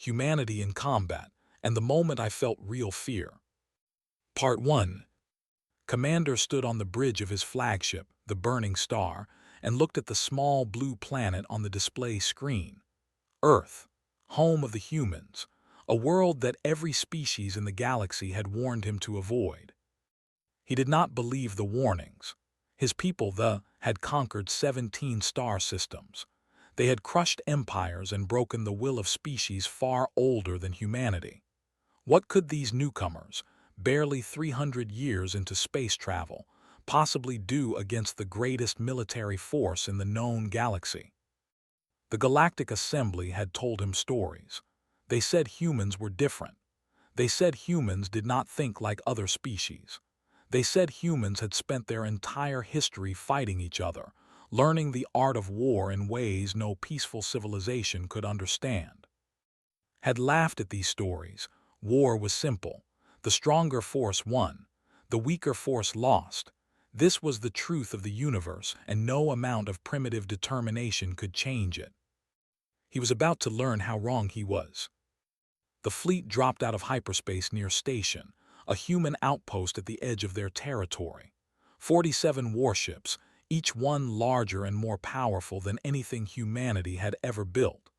Humanity in Combat, and the moment I felt real fear. Part 1. Commander stood on the bridge of his flagship, the Burning Star, and looked at the small blue planet on the display screen. Earth, home of the humans, a world that every species in the galaxy had warned him to avoid. He did not believe the warnings. His people, had conquered 17 star systems. They had crushed empires and broken the will of species far older than humanity. What could these newcomers, barely 300 years into space travel, possibly do against the greatest military force in the known galaxy? The Galactic Assembly had told him stories. They said humans were different. They said humans did not think like other species. They said humans had spent their entire history fighting each other, learning the art of war in ways no peaceful civilization could understand. Had laughed at these stories. War was simple. The stronger force won. The weaker force lost. This was the truth of the universe, and no amount of primitive determination could change it. He was about to learn how wrong he was. The fleet dropped out of hyperspace near Station, a human outpost at the edge of their territory. 47 warships, each one larger and more powerful than anything humanity had ever built.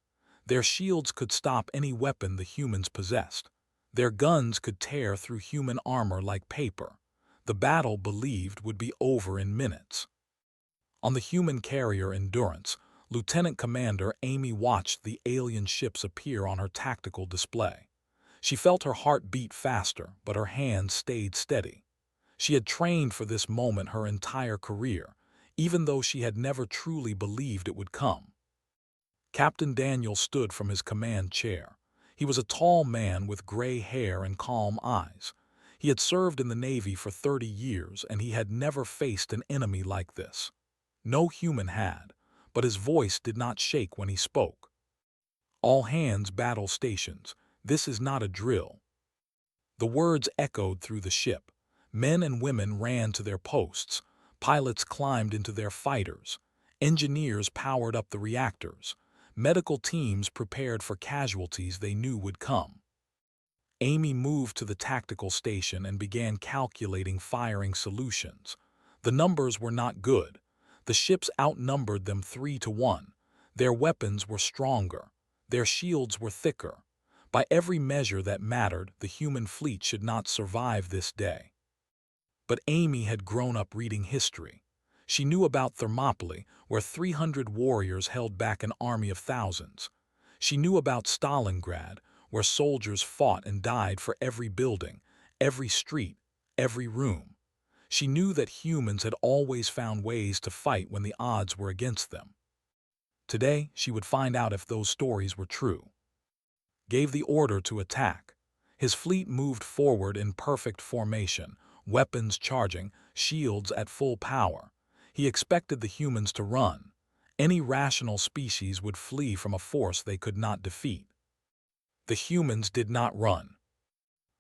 Their shields could stop any weapon the humans possessed. Their guns could tear through human armor like paper. The battle, believed, would be over in minutes. On the human carrier Endurance, Lieutenant Commander Amy watched the alien ships appear on her tactical display. She felt her heart beat faster, but her hands stayed steady. She had trained for this moment her entire career, even though she had never truly believed it would come. Captain Daniel stood from his command chair. He was a tall man with gray hair and calm eyes. He had served in the Navy for 30 years, and he had never faced an enemy like this. No human had, but his voice did not shake when he spoke. "All hands battle stations. This is not a drill." The words echoed through the ship. Men and women ran to their posts. Pilots climbed into their fighters. Engineers powered up the reactors. Medical teams prepared for casualties they knew would come. Amy moved to the tactical station and began calculating firing solutions. The numbers were not good. The ships outnumbered them 3-1. Their weapons were stronger. Their shields were thicker. By every measure that mattered, the human fleet should not survive this day. But Amy had grown up reading history. She knew about Thermopylae, where 300 warriors held back an army of thousands. She knew about Stalingrad, where soldiers fought and died for every building, every street, every room. She knew that humans had always found ways to fight when the odds were against them. Today, she would find out if those stories were true. Gave the order to attack. His fleet moved forward in perfect formation, weapons charging, shields at full power. He expected the humans to run. Any rational species would flee from a force they could not defeat. The humans did not run.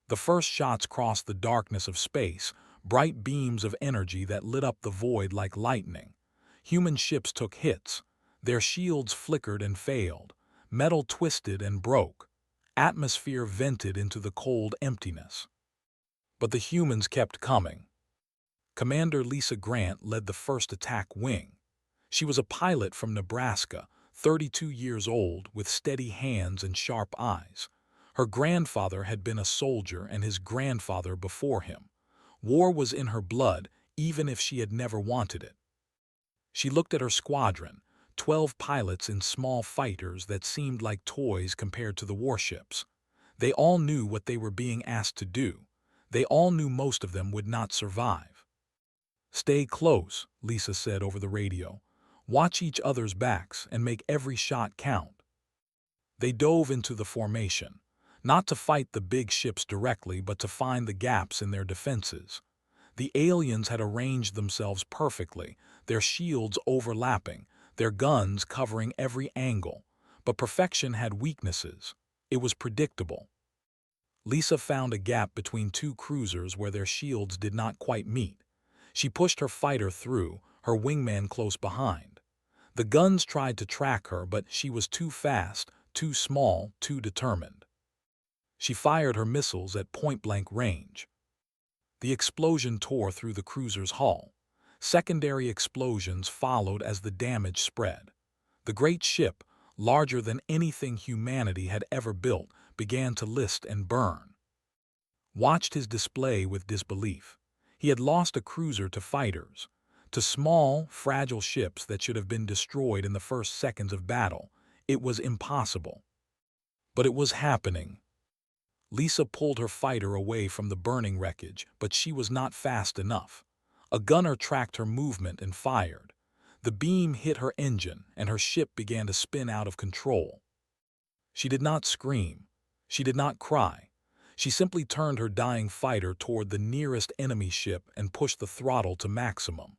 The first shots crossed the darkness of space, bright beams of energy that lit up the void like lightning. Human ships took hits. Their shields flickered and failed. Metal twisted and broke. Atmosphere vented into the cold emptiness. But the humans kept coming. Commander Lisa Grant led the first attack wing. She was a pilot from Nebraska, 32 years old, with steady hands and sharp eyes. Her grandfather had been a soldier and his grandfather before him. War was in her blood, even if she had never wanted it. She looked at her squadron, 12 pilots in small fighters that seemed like toys compared to the warships. They all knew what they were being asked to do. They all knew most of them would not survive. "Stay close," Lisa said over the radio. "Watch each other's backs and make every shot count." They dove into the formation, not to fight the big ships directly, but to find the gaps in their defenses. The aliens had arranged themselves perfectly, their shields overlapping, their guns covering every angle. But perfection had weaknesses. It was predictable. Lisa found a gap between two cruisers where their shields did not quite meet. She pushed her fighter through, her wingman close behind. The guns tried to track her, but she was too fast, too small, too determined. She fired her missiles at point-blank range. The explosion tore through the cruiser's hull. Secondary explosions followed as the damage spread. The great ship, larger than anything humanity had ever built, began to list and burn. Watched his display with disbelief. He had lost a cruiser to fighters, to small, fragile ships that should have been destroyed in the first seconds of battle. It was impossible. But it was happening. Lisa pulled her fighter away from the burning wreckage, but she was not fast enough. A gunner tracked her movement and fired. The beam hit her engine, and her ship began to spin out of control. She did not scream. She did not cry. She simply turned her dying fighter toward the nearest enemy ship and pushed the throttle to maximum.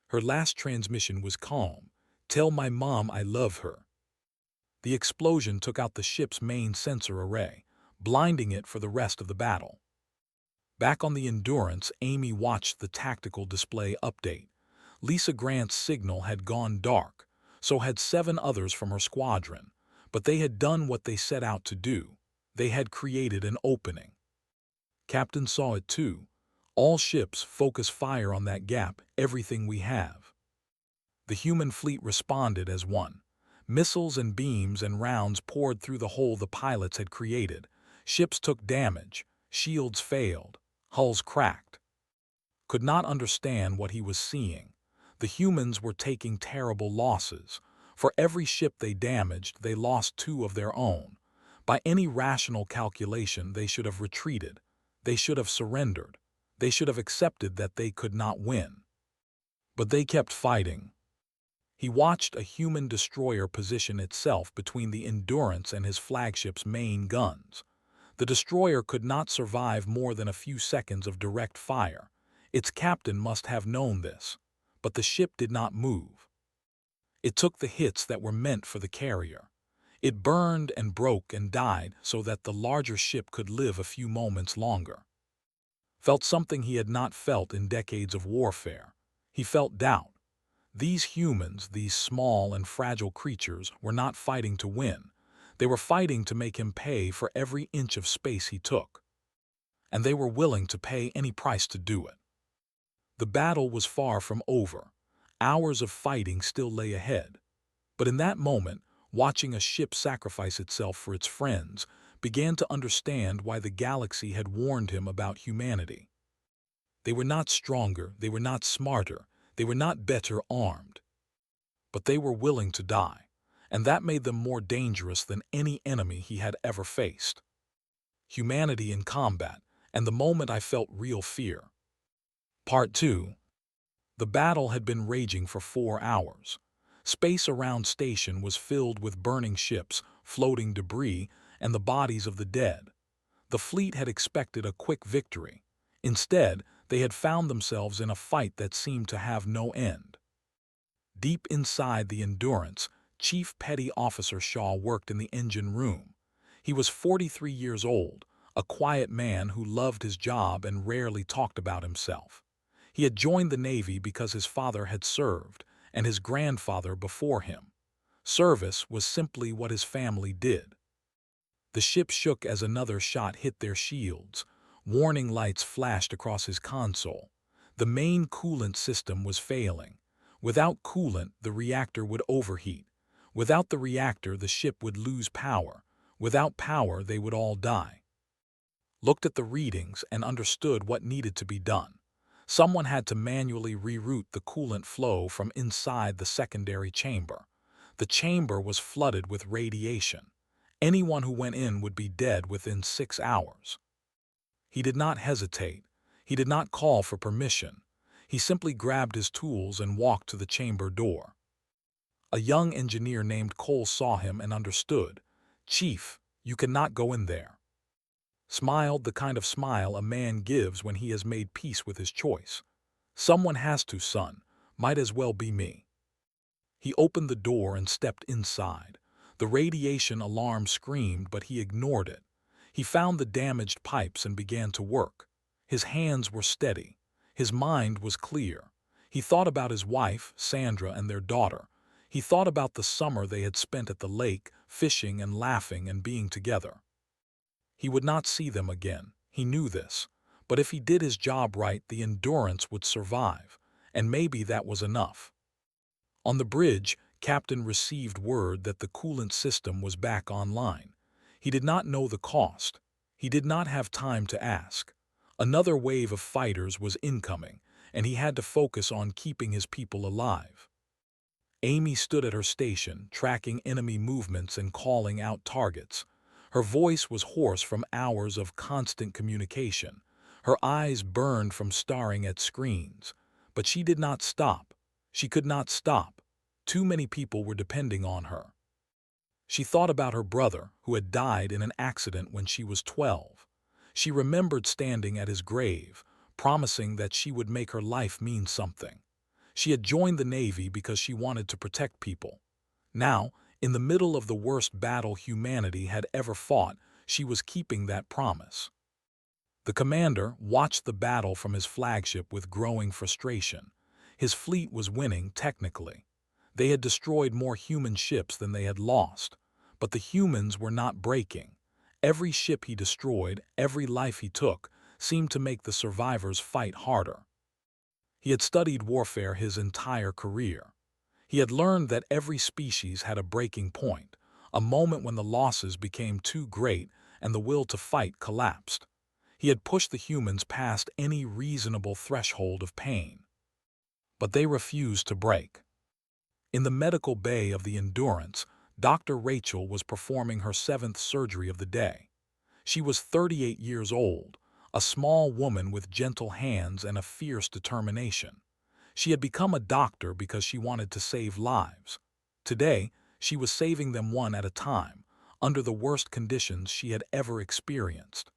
Her last transmission was calm. "Tell my mom I love her." The explosion took out the ship's main sensor array, blinding it for the rest of the battle. Back on the Endurance, Amy watched the tactical display update. Lisa Grant's signal had gone dark, so had 7 others from her squadron, but they had done what they set out to do. They had created an opening. Captain saw it too. "All ships, focus fire on that gap, everything we have." The human fleet responded as one. Missiles and beams and rounds poured through the hole the pilots had created. Ships took damage, shields failed, hulls cracked. Could not understand what he was seeing. The humans were taking terrible losses. For every ship they damaged, they lost 2 of their own. By any rational calculation, they should have retreated. They should have surrendered. They should have accepted that they could not win. But they kept fighting. He watched a human destroyer position itself between the Endurance and his flagship's main guns. The destroyer could not survive more than a few seconds of direct fire. Its captain must have known this, but the ship did not move. It took the hits that were meant for the carrier. It burned and broke and died so that the larger ship could live a few moments longer. Felt something he had not felt in decades of warfare. He felt doubt. These humans, these small and fragile creatures, were not fighting to win. They were fighting to make him pay for every inch of space he took. And they were willing to pay any price to do it. The battle was far from over. Hours of fighting still lay ahead. But in that moment, watching a ship sacrifice itself for its friends, began to understand why the galaxy had warned him about humanity. They were not stronger, they were not smarter, they were not better armed. But they were willing to die, and that made them more dangerous than any enemy he had ever faced. Humanity in combat, and the moment I felt real fear. Part 2. The battle had been raging for 4 hours. Space around station was filled with burning ships, floating debris, and the bodies of the dead. The fleet had expected a quick victory. Instead, they had found themselves in a fight that seemed to have no end. Deep inside the Endurance, Chief Petty Officer Shaw worked in the engine room. He was 43 years old, a quiet man who loved his job and rarely talked about himself. He had joined the Navy because his father had served, and his grandfather before him. Service was simply what his family did. The ship shook as another shot hit their shields. Warning lights flashed across his console. The main coolant system was failing. Without coolant, the reactor would overheat. Without the reactor, the ship would lose power. Without power, they would all die. Looked at the readings and understood what needed to be done. Someone had to manually reroute the coolant flow from inside the secondary chamber. The chamber was flooded with radiation. Anyone who went in would be dead within 6 hours. He did not hesitate. He did not call for permission. He simply grabbed his tools and walked to the chamber door. A young engineer named Cole saw him and understood. "Chief, you cannot go in there." Smiled the kind of smile a man gives when he has made peace with his choice. "Someone has to, son. Might as well be me." He opened the door and stepped inside. The radiation alarm screamed, but he ignored it. He found the damaged pipes and began to work. His hands were steady. His mind was clear. He thought about his wife, Sandra, and their daughter. He thought about the summer they had spent at the lake, fishing and laughing and being together. He would not see them again, he knew this, but if he did his job right, the Endurance would survive, and maybe that was enough. On the bridge, Captain received word that the coolant system was back online. He did not know the cost. He did not have time to ask. Another wave of fighters was incoming, and he had to focus on keeping his people alive. Amy stood at her station, tracking enemy movements and calling out targets. Her voice was hoarse from hours of constant communication. Her eyes burned from staring at screens. But she did not stop. She could not stop. Too many people were depending on her. She thought about her brother, who had died in an accident when she was 12. She remembered standing at his grave, promising that she would make her life mean something. She had joined the Navy because she wanted to protect people. Now, in the middle of the worst battle humanity had ever fought, she was keeping that promise. The commander watched the battle from his flagship with growing frustration. His fleet was winning technically. They had destroyed more human ships than they had lost, but the humans were not breaking. Every ship he destroyed, every life he took, seemed to make the survivors fight harder. He had studied warfare his entire career. He had learned that every species had a breaking point, a moment when the losses became too great and the will to fight collapsed. He had pushed the humans past any reasonable threshold of pain. But they refused to break. In the medical bay of the Endurance, Dr. Rachel was performing her 7th surgery of the day. She was 38 years old, a small woman with gentle hands and a fierce determination. She had become a doctor because she wanted to save lives. Today, she was saving them one at a time, under the worst conditions she had ever experienced.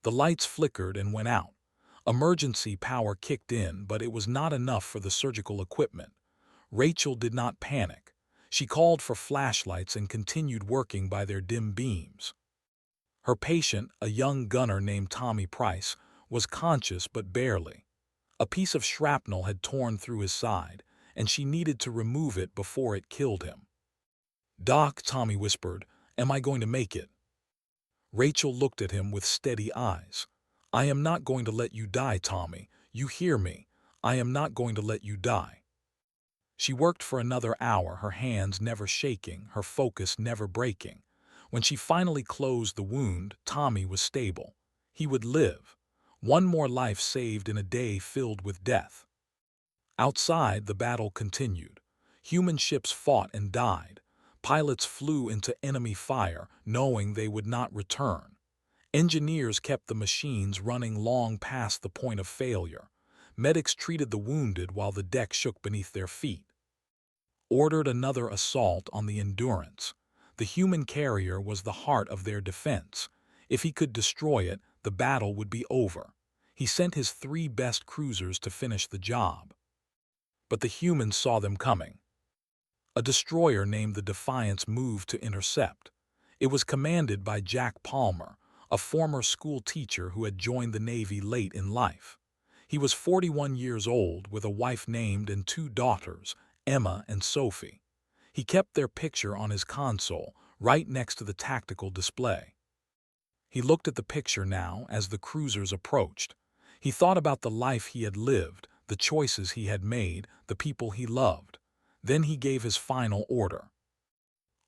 The lights flickered and went out. Emergency power kicked in, but it was not enough for the surgical equipment. Rachel did not panic. She called for flashlights and continued working by their dim beams. Her patient, a young gunner named Tommy Price, was conscious but barely. A piece of shrapnel had torn through his side, and she needed to remove it before it killed him. "Doc," Tommy whispered, "am I going to make it?" Rachel looked at him with steady eyes. "I am not going to let you die, Tommy. You hear me? I am not going to let you die." She worked for another hour, her hands never shaking, her focus never breaking. When she finally closed the wound, Tommy was stable. He would live. One more life saved in a day filled with death. Outside, the battle continued. Human ships fought and died. Pilots flew into enemy fire, knowing they would not return. Engineers kept the machines running long past the point of failure. Medics treated the wounded while the deck shook beneath their feet. Ordered another assault on the Endurance. The human carrier was the heart of their defense. If he could destroy it, the battle would be over. He sent his 3 best cruisers to finish the job. But the humans saw them coming. A destroyer named the Defiance moved to intercept. It was commanded by Jack Palmer, a former school teacher who had joined the Navy late in life. He was 41 years old with a wife named and 2 daughters, Emma and Sophie. He kept their picture on his console, right next to the tactical display. He looked at the picture now as the cruisers approached. He thought about the life he had lived, the choices he had made, the people he loved. Then he gave his final order.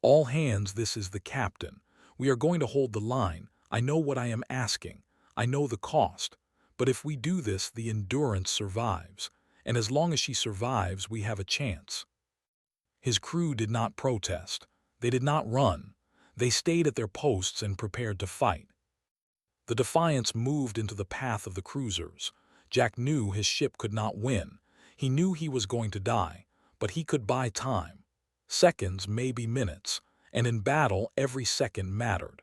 "All hands, this is the captain. We are going to hold the line. I know what I am asking. I know the cost. But if we do this, the Endurance survives. And as long as she survives, we have a chance." His crew did not protest. They did not run. They stayed at their posts and prepared to fight. The Defiance moved into the path of the cruisers. Jack knew his ship could not win. He knew he was going to die, but he could buy time. Seconds, maybe minutes, and in battle every second mattered.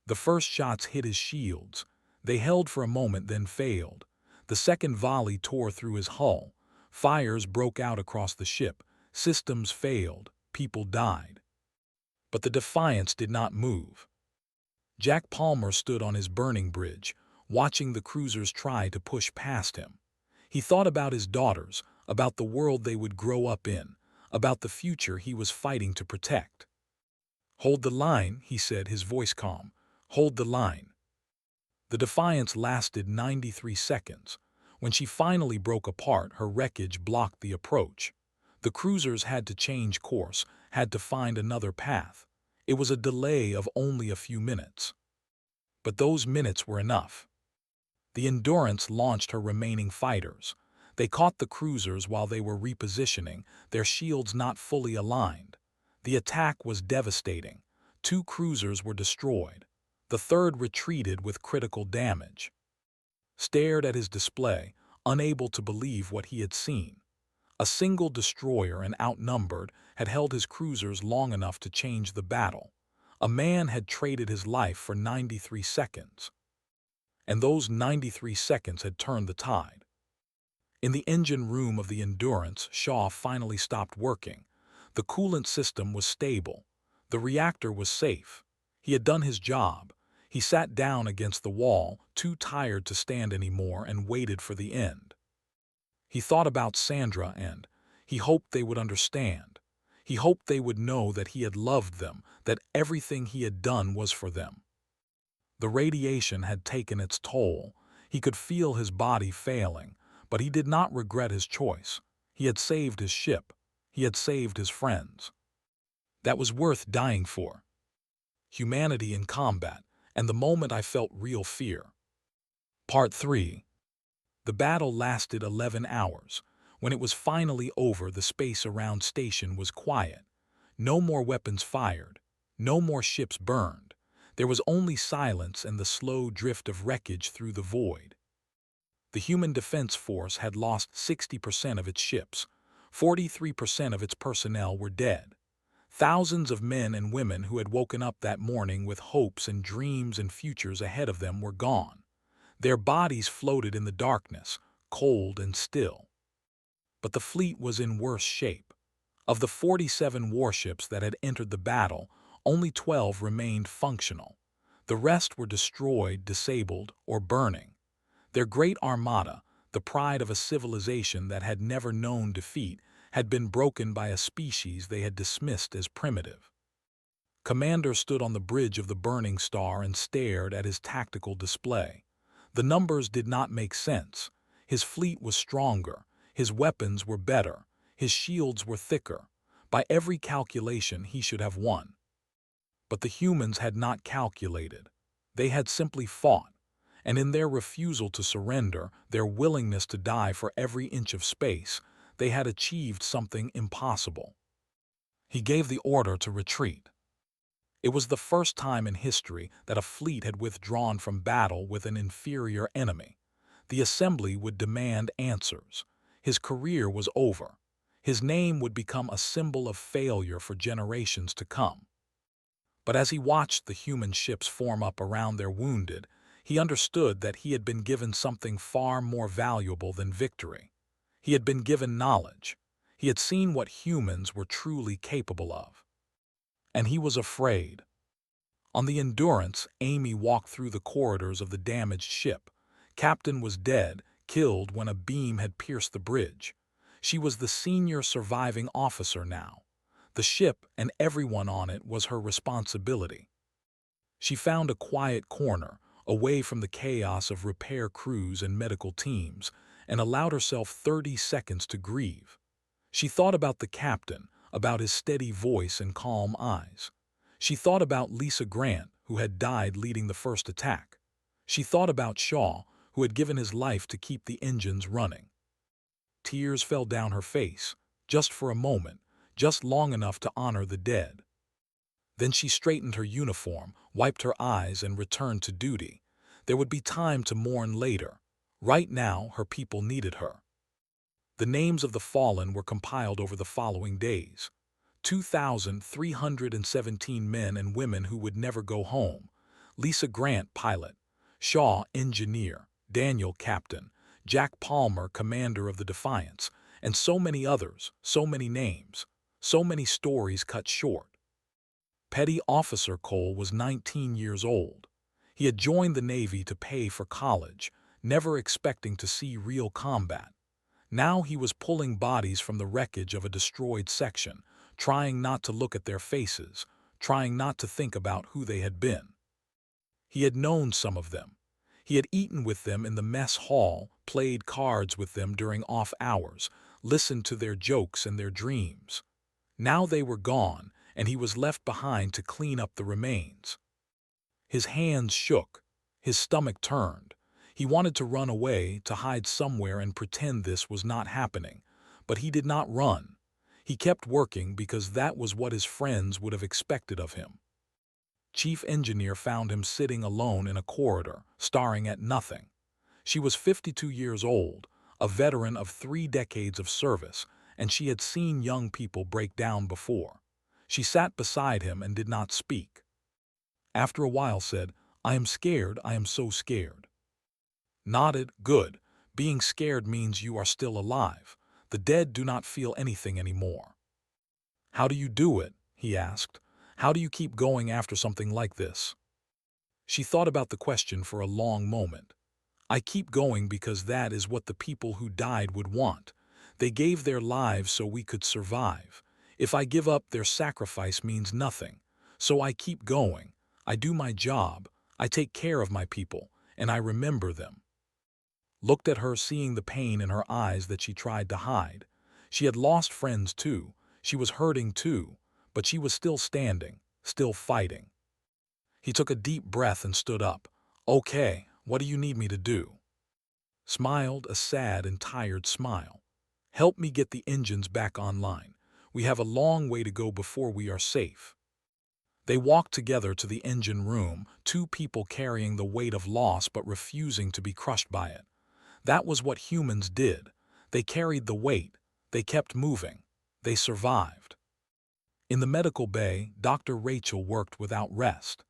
The first shots hit his shields. They held for a moment, then failed. The second volley tore through his hull. Fires broke out across the ship. Systems failed. People died. But the Defiance did not move. Jack Palmer stood on his burning bridge, watching the cruisers try to push past him. He thought about his daughters, about the world they would grow up in, about the future he was fighting to protect. "Hold the line," he said, his voice calm. "Hold the line." The Defiance lasted 93 seconds. When she finally broke apart, her wreckage blocked the approach. The cruisers had to change course, had to find another path. It was a delay of only a few minutes. But those minutes were enough. The Endurance launched her remaining fighters. They caught the cruisers while they were repositioning, their shields not fully aligned. The attack was devastating. 2 cruisers were destroyed. The third retreated with critical damage. Stared at his display, unable to believe what he had seen. A single destroyer and outnumbered had held his cruisers long enough to change the battle. A man had traded his life for 93 seconds. And those 93 seconds had turned the tide. In the engine room of the Endurance, Shaw finally stopped working. The coolant system was stable. The reactor was safe. He had done his job. He sat down against the wall, too tired to stand anymore, and waited for the end. He thought about Sandra and he hoped they would understand. He hoped they would know that he had loved them, that everything he had done was for them. The radiation had taken its toll. He could feel his body failing, but he did not regret his choice. He had saved his ship. He had saved his friends. That was worth dying for. Humanity in combat, and the moment I felt real fear. Part 3. The battle lasted 11 hours. When it was finally over, the space around station was quiet. No more weapons fired. No more ships burned. There was only silence and the slow drift of wreckage through the void. The Human Defense Force had lost 60% of its ships. 43% of its personnel were dead. Thousands of men and women who had woken up that morning with hopes and dreams and futures ahead of them were gone. Their bodies floated in the darkness, cold and still. But the fleet was in worse shape. Of the 47 warships that had entered the battle, only 12 remained functional. The rest were destroyed, disabled, or burning. Their great armada, the pride of a civilization that had never known defeat, had been broken by a species they had dismissed as primitive. Commander stood on the bridge of the burning star and stared at his tactical display. The numbers did not make sense. His fleet was stronger, his weapons were better, his shields were thicker. By every calculation, he should have won. But the humans had not calculated. They had simply fought. And in their refusal to surrender, their willingness to die for every inch of space, they had achieved something impossible. He gave the order to retreat. It was the first time in history that a fleet had withdrawn from battle with an inferior enemy. The assembly would demand answers. His career was over. His name would become a symbol of failure for generations to come. But as he watched the human ships form up around their wounded, he understood that he had been given something far more valuable than victory. He had been given knowledge. He had seen what humans were truly capable of. And he was afraid. On the Endurance, Amy walked through the corridors of the damaged ship. Captain was dead, killed when a beam had pierced the bridge. She was the senior surviving officer now. The ship and everyone on it was her responsibility. She found a quiet corner, away from the chaos of repair crews and medical teams, and allowed herself 30 seconds to grieve. She thought about the captain, about his steady voice and calm eyes. She thought about Lisa Grant, who had died leading the first attack. She thought about Shaw, who had given his life to keep the engines running. Tears fell down her face, just for a moment, just long enough to honor the dead. Then she straightened her uniform, wiped her eyes, and returned to duty. There would be time to mourn later. Right now, her people needed her. The names of the fallen were compiled over the following days. 2,317 men and women who would never go home. Lisa Grant, pilot. Shaw, engineer. Daniel, captain. Jack Palmer, commander of the Defiance. And so many others, so many names, so many stories cut short. Petty Officer Cole was 19 years old. He had joined the Navy to pay for college, never expecting to see real combat. Now he was pulling bodies from the wreckage of a destroyed section, trying not to look at their faces, trying not to think about who they had been. He had known some of them. He had eaten with them in the mess hall, played cards with them during off hours, listened to their jokes and their dreams. Now they were gone, and he was left behind to clean up the remains. His hands shook. His stomach turned. He wanted to run away, to hide somewhere and pretend this was not happening. But he did not run. He kept working because that was what his friends would have expected of him. Chief Engineer found him sitting alone in a corridor, staring at nothing. She was 52 years old, a veteran of 3 decades of service, and she had seen young people break down before. She sat beside him and did not speak. After a while said, "I am scared, I am so scared." Nodded, "Good. Being scared means you are still alive. The dead do not feel anything anymore." "How do you do it?" he asked. "How do you keep going after something like this?" She thought about the question for a long moment. "I keep going because that is what the people who died would want. They gave their lives so we could survive. If I give up, their sacrifice means nothing. So I keep going. I do my job. I take care of my people, and I remember them." Looked at her, seeing the pain in her eyes that she tried to hide. She had lost friends too. She was hurting too, but she was still standing, still fighting. He took a deep breath and stood up. "Okay, what do you need me to do?" Smiled, a sad and tired smile. "Help me get the engines back online. We have a long way to go before we are safe." They walked together to the engine room, 2 people carrying the weight of loss but refusing to be crushed by it. That was what humans did. They carried the weight. They kept moving. They survived. In the medical bay, Dr. Rachel worked without rest.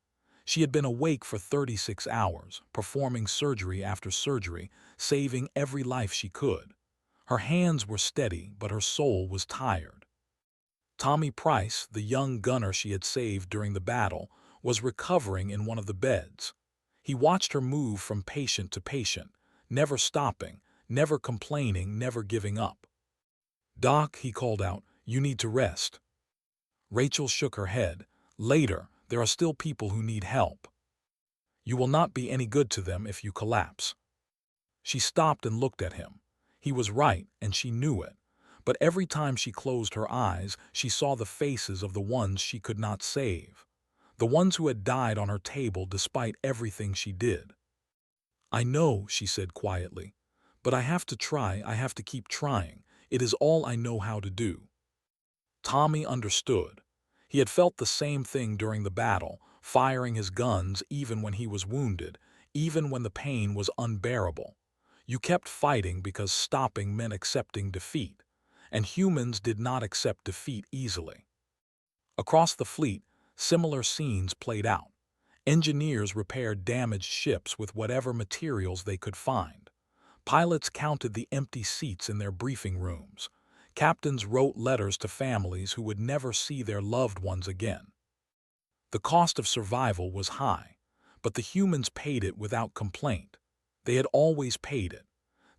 She had been awake for 36 hours, performing surgery after surgery, saving every life she could. Her hands were steady, but her soul was tired. Tommy Price, the young gunner she had saved during the battle, was recovering in one of the beds. He watched her move from patient to patient, never stopping, never complaining, never giving up. "Doc," he called out, "you need to rest." Rachel shook her head. "Later, there are still people who need help. You will not be any good to them if you collapse." She stopped and looked at him. He was right, and she knew it. But every time she closed her eyes, she saw the faces of the ones she could not save. The ones who had died on her table despite everything she did. "I know," she said quietly. "But I have to try, I have to keep trying. It is all I know how to do." Tommy understood. He had felt the same thing during the battle, firing his guns even when he was wounded, even when the pain was unbearable. You kept fighting because stopping meant accepting defeat, and humans did not accept defeat easily. Across the fleet, similar scenes played out. Engineers repaired damaged ships with whatever materials they could find. Pilots counted the empty seats in their briefing rooms. Captains wrote letters to families who would never see their loved ones again. The cost of survival was high, but the humans paid it without complaint. They had always paid it.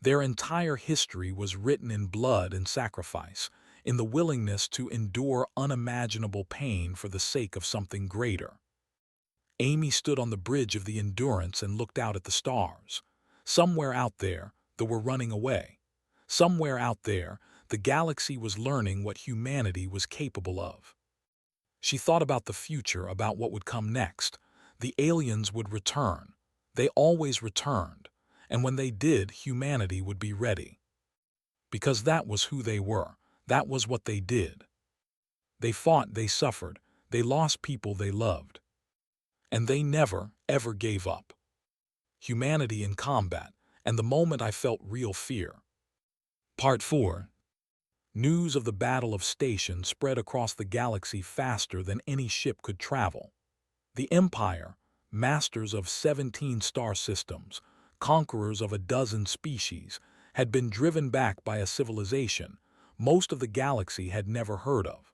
Their entire history was written in blood and sacrifice, in the willingness to endure unimaginable pain for the sake of something greater. Amy stood on the bridge of the Endurance and looked out at the stars. Somewhere out there, they were running away. Somewhere out there, the galaxy was learning what humanity was capable of. She thought about the future, about what would come next. The aliens would return. They always returned. And when they did, humanity would be ready. Because that was who they were. That was what they did. They fought, they suffered, they lost people they loved. And they never, ever gave up. Humanity in combat, and the moment I felt real fear. Part 4. News of the Battle of Station spread across the galaxy faster than any ship could travel. The Empire, masters of 17 star systems, conquerors of a dozen species, had been driven back by a civilization most of the galaxy had never heard of.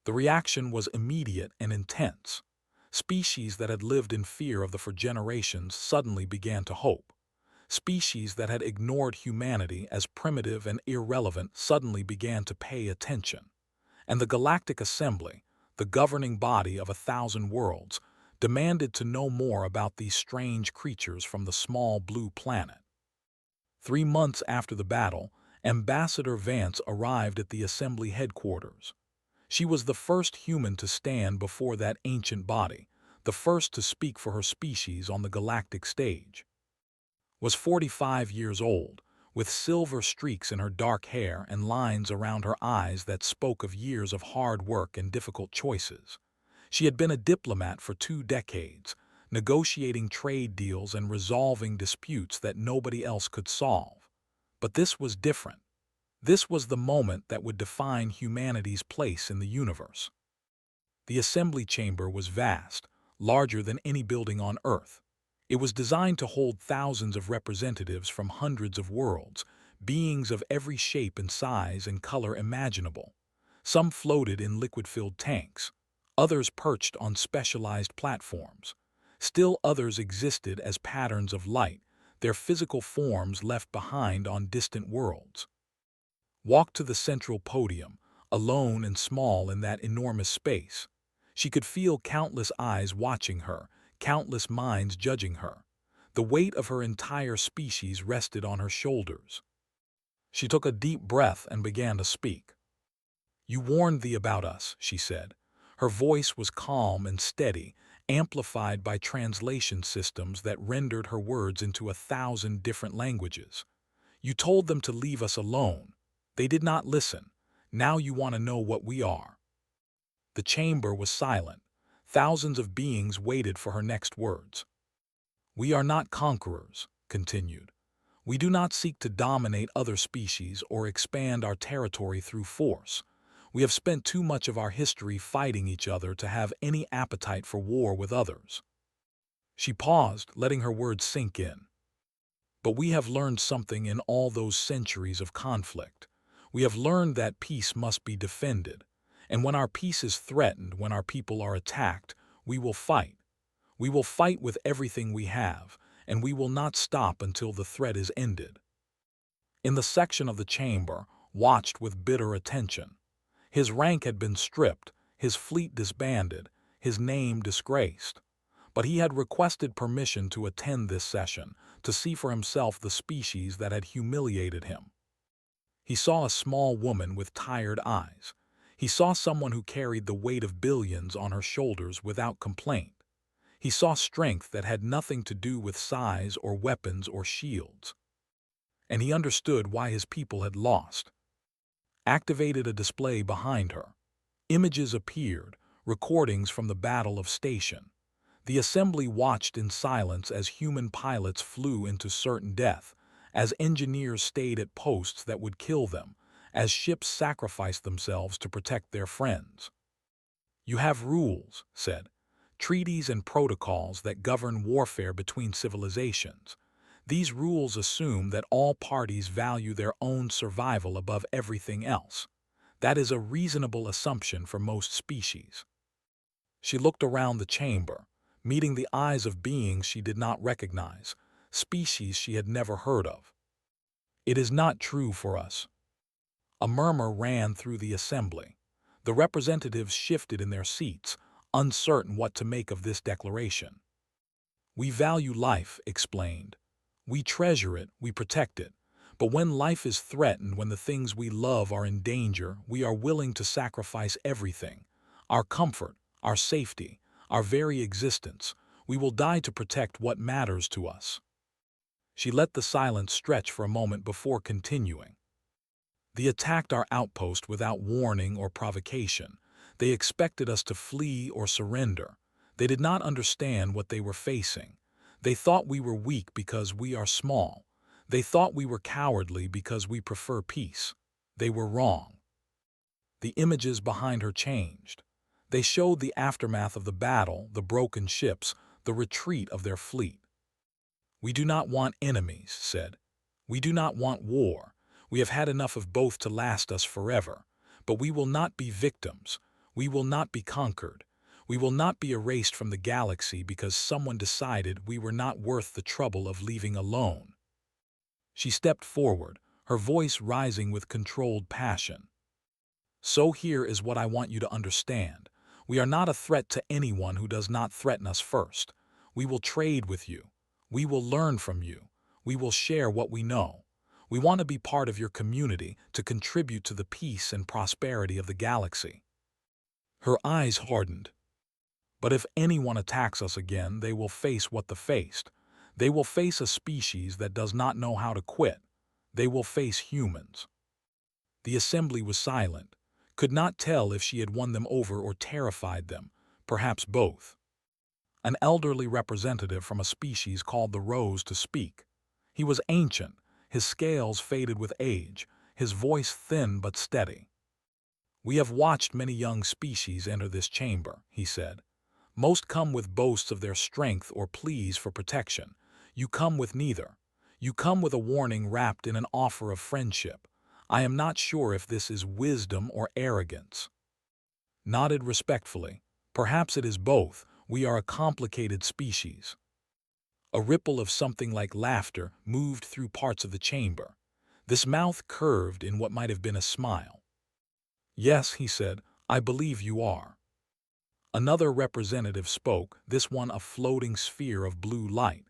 The reaction was immediate and intense. Species that had lived in fear of them for generations suddenly began to hope. Species that had ignored humanity as primitive and irrelevant suddenly began to pay attention. And the Galactic Assembly, the governing body of 1,000 worlds, demanded to know more about these strange creatures from the small blue planet. 3 months after the battle, Ambassador Vance arrived at the Assembly headquarters. She was the first human to stand before that ancient body, the first to speak for her species on the galactic stage. Was 45 years old, with silver streaks in her dark hair and lines around her eyes that spoke of years of hard work and difficult choices. She had been a diplomat for 2 decades, negotiating trade deals and resolving disputes that nobody else could solve. But this was different. This was the moment that would define humanity's place in the universe. The assembly chamber was vast, larger than any building on Earth. It was designed to hold thousands of representatives from hundreds of worlds, beings of every shape and size and color imaginable. Some floated in liquid-filled tanks, others perched on specialized platforms. Still others existed as patterns of light, their physical forms left behind on distant worlds. Walked to the central podium, alone and small in that enormous space. She could feel countless eyes watching her, countless minds judging her. The weight of her entire species rested on her shoulders. She took a deep breath and began to speak. "You warned thee about us," she said. Her voice was calm and steady, amplified by translation systems that rendered her words into 1,000 different languages. "You told them to leave us alone. They did not listen. Now you want to know what we are." The chamber was silent. Thousands of beings waited for her next words. "We are not conquerors," continued. "We do not seek to dominate other species or expand our territory through force. We have spent too much of our history fighting each other to have any appetite for war with others." She paused, letting her words sink in. "But we have learned something in all those centuries of conflict. We have learned that peace must be defended. And when our peace is threatened, when our people are attacked, we will fight. We will fight with everything we have, and we will not stop until the threat is ended." In the section of the chamber, watched with bitter attention. His rank had been stripped, his fleet disbanded, his name disgraced. But he had requested permission to attend this session, to see for himself the species that had humiliated him. He saw a small woman with tired eyes. He saw someone who carried the weight of billions on her shoulders without complaint. He saw strength that had nothing to do with size or weapons or shields. And he understood why his people had lost. Activated a display behind her. Images appeared, recordings from the Battle of Station. The assembly watched in silence as human pilots flew into certain death, as engineers stayed at posts that would kill them, as ships sacrificed themselves to protect their friends. "You have rules," said, "treaties and protocols that govern warfare between civilizations. These rules assume that all parties value their own survival above everything else. That is a reasonable assumption for most species." She looked around the chamber, meeting the eyes of beings she did not recognize, species she had never heard of. "It is not true for us." A murmur ran through the assembly. The representatives shifted in their seats, uncertain what to make of this declaration. "We value life," explained. "We treasure it, we protect it. But when life is threatened, when the things we love are in danger, we are willing to sacrifice everything. Our comfort, our safety, our very existence. We will die to protect what matters to us." She let the silence stretch for a moment before continuing. "They attacked our outpost without warning or provocation. They expected us to flee or surrender. They did not understand what they were facing. They thought we were weak because we are small. They thought we were cowardly because we prefer peace. They were wrong." The images behind her changed. They showed the aftermath of the battle, the broken ships, the retreat of their fleet. "We do not want enemies," said. "We do not want war. We have had enough of both to last us forever. But we will not be victims. We will not be conquered. We will not be erased from the galaxy because someone decided we were not worth the trouble of leaving alone." She stepped forward, her voice rising with controlled passion. "So here is what I want you to understand. We are not a threat to anyone who does not threaten us first. We will trade with you. We will learn from you. We will share what we know. We want to be part of your community to contribute to the peace and prosperity of the galaxy." Her eyes hardened. "But if anyone attacks us again, they will face what they faced. They will face a species that does not know how to quit. They will face humans." The assembly was silent, could not tell if she had won them over or terrified them, perhaps both. An elderly representative from a species called the Rose to speak. He was ancient, his scales faded with age, his voice thin but steady. "We have watched many young species enter this chamber," he said. "Most come with boasts of their strength or pleas for protection. You come with neither. You come with a warning wrapped in an offer of friendship. I am not sure if this is wisdom or arrogance." Nodded respectfully. "Perhaps it is both. We are a complicated species." A ripple of something like laughter moved through parts of the chamber. This mouth curved in what might have been a smile. "Yes," he said, "I believe you are." Another representative spoke, this one a floating sphere of blue light.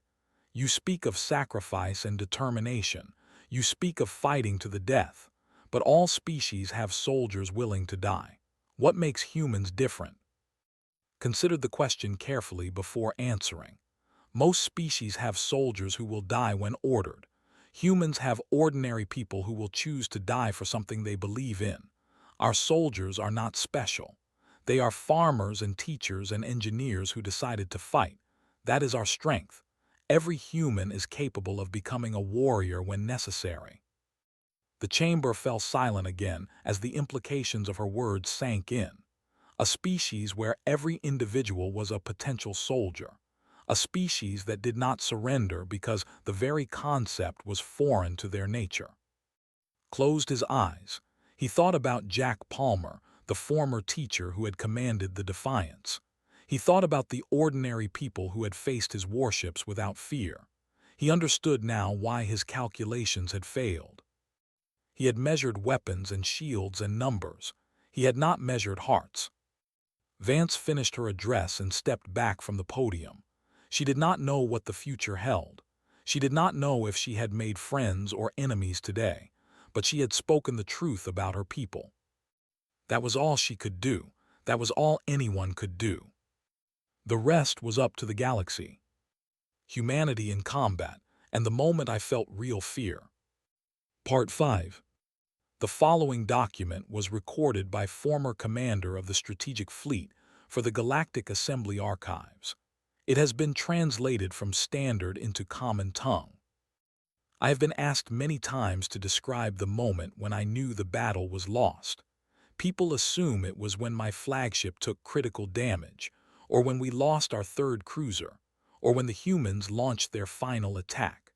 "You speak of sacrifice and determination. You speak of fighting to the death. But all species have soldiers willing to die. What makes humans different?" Consider the question carefully before answering. Most species have soldiers who will die when ordered. Humans have ordinary people who will choose to die for something they believe in. Our soldiers are not special. They are farmers and teachers and engineers who decided to fight. That is our strength. Every human is capable of becoming a warrior when necessary. The chamber fell silent again as the implications of her words sank in. A species where every individual was a potential soldier. A species that did not surrender because the very concept was foreign to their nature. Closed his eyes. He thought about Jack Palmer, the former teacher who had commanded the Defiance. He thought about the ordinary people who had faced his warships without fear. He understood now why his calculations had failed. He had measured weapons and shields and numbers. He had not measured hearts. Vance finished her address and stepped back from the podium. She did not know what the future held. She did not know if she had made friends or enemies today, but she had spoken the truth about her people. That was all she could do. That was all anyone could do. The rest was up to the galaxy. Humanity in combat, and the moment I felt real fear. Part 5. The following document was recorded by former commander of the Strategic Fleet for the Galactic Assembly Archives. It has been translated from Standard into Common Tongue. I have been asked many times to describe the moment when I knew the battle was lost. People assume it was when my flagship took critical damage, or when we lost our third cruiser, or when the humans launched their final attack.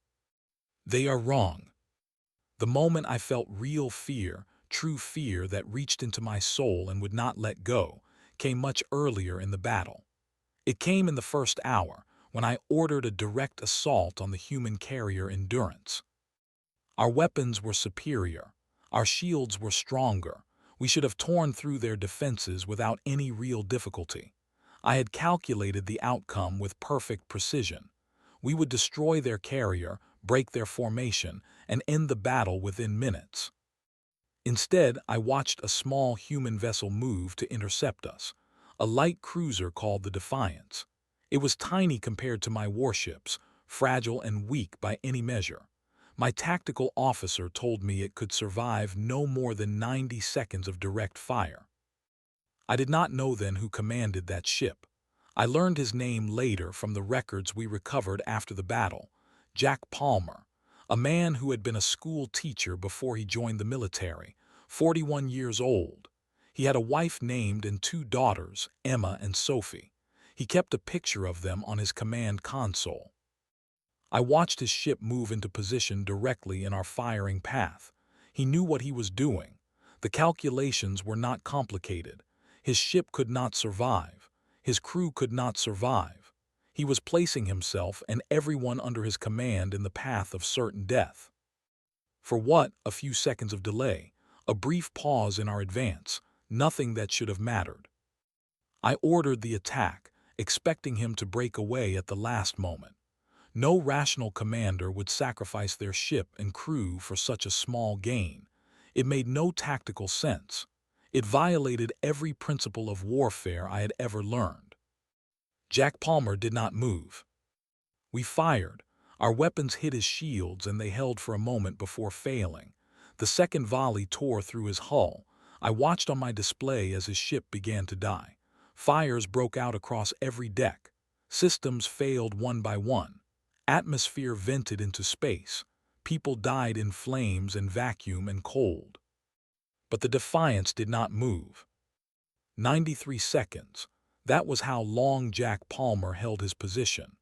They are wrong. The moment I felt real fear, true fear that reached into my soul and would not let go, came much earlier in the battle. It came in the first hour, when I ordered a direct assault on the human carrier Endurance. Our weapons were superior. Our shields were stronger. We should have torn through their defenses without any real difficulty. I had calculated the outcome with perfect precision. We would destroy their carrier, break their formation, and end the battle within minutes. Instead, I watched a small human vessel move to intercept us, a light cruiser called the Defiance. It was tiny compared to my warships, fragile and weak by any measure. My tactical officer told me it could survive no more than 90 seconds of direct fire. I did not know then who commanded that ship. I learned his name later from the records we recovered after the battle, Jack Palmer, a man who had been a school teacher before he joined the military, 41 years old. He had a wife named and 2 daughters, Emma and Sophie. He kept a picture of them on his command console. I watched his ship move into position directly in our firing path. He knew what he was doing. The calculations were not complicated. His ship could not survive. His crew could not survive. He was placing himself and everyone under his command in the path of certain death. For what? A few seconds of delay, a brief pause in our advance, nothing that should have mattered. I ordered the attack, expecting him to break away at the last moment. No rational commander would sacrifice their ship and crew for such a small gain. It made no tactical sense. It violated every principle of warfare I had ever learned. Jack Palmer did not move. We fired. Our weapons hit his shields and they held for a moment before failing. The second volley tore through his hull. I watched on my display as his ship began to die. Fires broke out across every deck. Systems failed one by one. Atmosphere vented into space. People died in flames and vacuum and cold. But the Defiance did not move. 93 seconds. That was how long Jack Palmer held his position.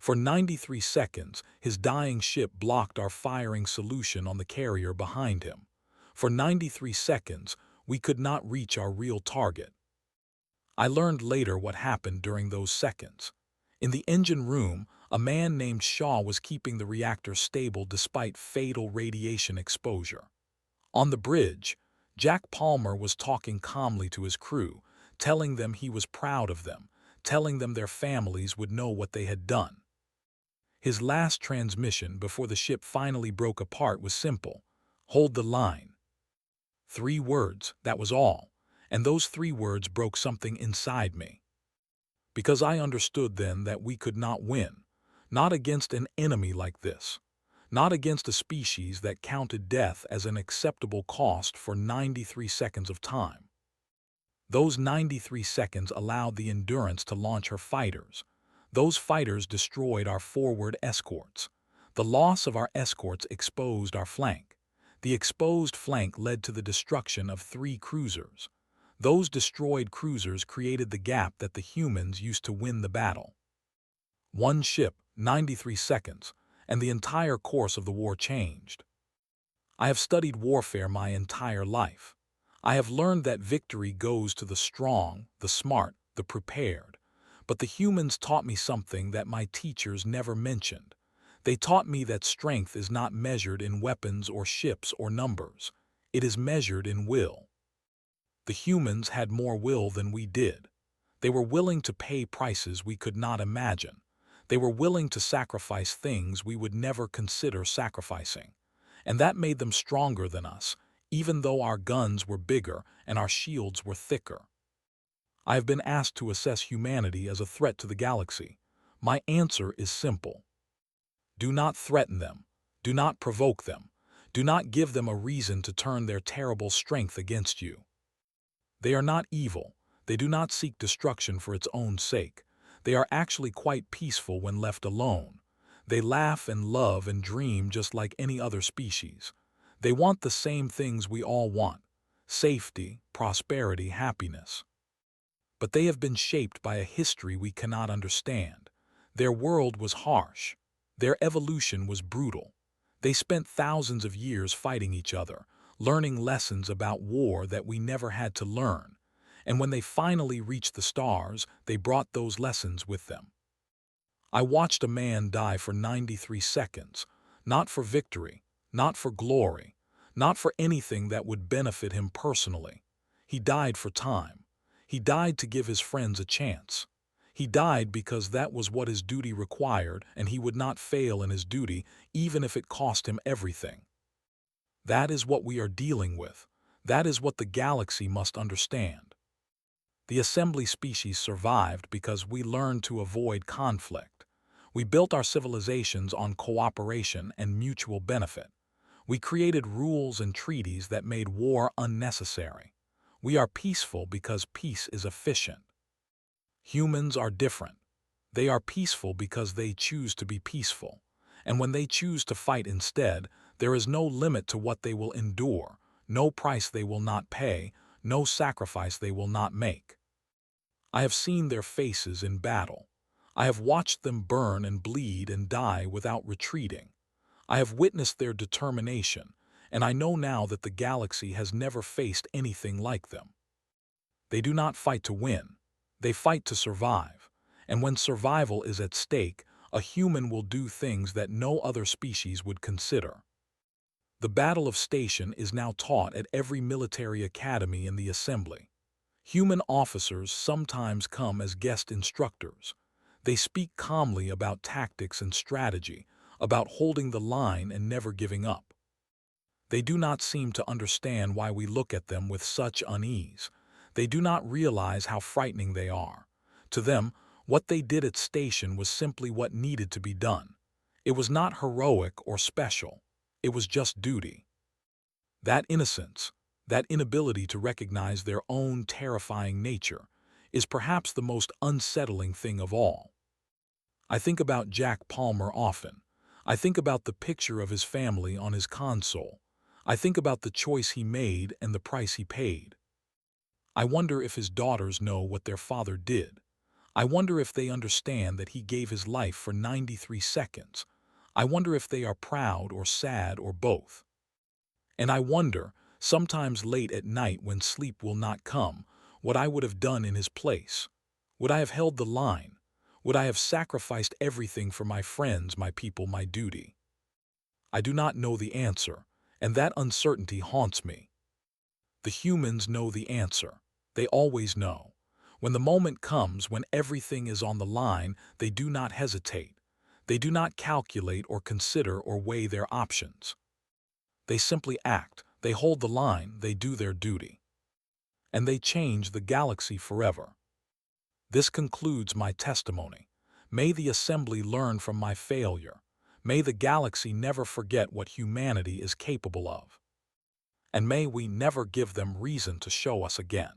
For 93 seconds, his dying ship blocked our firing solution on the carrier behind him. For 93 seconds, we could not reach our real target. I learned later what happened during those seconds. In the engine room, a man named Shaw was keeping the reactor stable despite fatal radiation exposure. On the bridge, Jack Palmer was talking calmly to his crew, telling them he was proud of them, telling them their families would know what they had done. His last transmission before the ship finally broke apart was simple: hold the line. 3 words, that was all, and those 3 words broke something inside me. Because I understood then that we could not win, not against an enemy like this, not against a species that counted death as an acceptable cost for 93 seconds of time. Those 93 seconds allowed the Endurance to launch her fighters. Those fighters destroyed our forward escorts. The loss of our escorts exposed our flank. The exposed flank led to the destruction of 3 cruisers. Those destroyed cruisers created the gap that the humans used to win the battle. 1 ship, 93 seconds, and the entire course of the war changed. I have studied warfare my entire life. I have learned that victory goes to the strong, the smart, the prepared. But the humans taught me something that my teachers never mentioned. They taught me that strength is not measured in weapons or ships or numbers. It is measured in will. The humans had more will than we did. They were willing to pay prices we could not imagine. They were willing to sacrifice things we would never consider sacrificing. And that made them stronger than us, even though our guns were bigger and our shields were thicker. I have been asked to assess humanity as a threat to the galaxy. My answer is simple. Do not threaten them. Do not provoke them. Do not give them a reason to turn their terrible strength against you. They are not evil. They do not seek destruction for its own sake. They are actually quite peaceful when left alone. They laugh and love and dream just like any other species. They want the same things we all want: safety, prosperity, happiness. But they have been shaped by a history we cannot understand. Their world was harsh. Their evolution was brutal. They spent thousands of years fighting each other, learning lessons about war that we never had to learn. And when they finally reached the stars, they brought those lessons with them. I watched a man die for 93 seconds, not for victory, not for glory, not for anything that would benefit him personally. He died for time. He died to give his friends a chance. He died because that was what his duty required, and he would not fail in his duty even if it cost him everything. That is what we are dealing with. That is what the galaxy must understand. The assembly species survived because we learned to avoid conflict. We built our civilizations on cooperation and mutual benefit. We created rules and treaties that made war unnecessary. We are peaceful because peace is efficient. Humans are different. They are peaceful because they choose to be peaceful. And when they choose to fight instead, there is no limit to what they will endure, no price they will not pay, no sacrifice they will not make. I have seen their faces in battle. I have watched them burn and bleed and die without retreating. I have witnessed their determination, and I know now that the galaxy has never faced anything like them. They do not fight to win. They fight to survive. And when survival is at stake, a human will do things that no other species would consider. The Battle of Station is now taught at every military academy in the assembly. Human officers sometimes come as guest instructors. They speak calmly about tactics and strategy, about holding the line and never giving up. They do not seem to understand why we look at them with such unease. They do not realize how frightening they are. To them, what they did at station was simply what needed to be done. It was not heroic or special. It was just duty. That innocence, that inability to recognize their own terrifying nature, is perhaps the most unsettling thing of all. I think about Jack Palmer often. I think about the picture of his family on his console. I think about the choice he made and the price he paid. I wonder if his daughters know what their father did. I wonder if they understand that he gave his life for 93 seconds. I wonder if they are proud or sad or both. And I wonder, sometimes late at night when sleep will not come, what I would have done in his place. Would I have held the line? Would I have sacrificed everything for my friends, my people, my duty? I do not know the answer, and that uncertainty haunts me. The humans know the answer. They always know. When the moment comes, when everything is on the line, they do not hesitate. They do not calculate or consider or weigh their options. They simply act, they hold the line, they do their duty. And they change the galaxy forever. This concludes my testimony. May the Assembly learn from my failure. May the galaxy never forget what humanity is capable of. And may we never give them reason to show us again.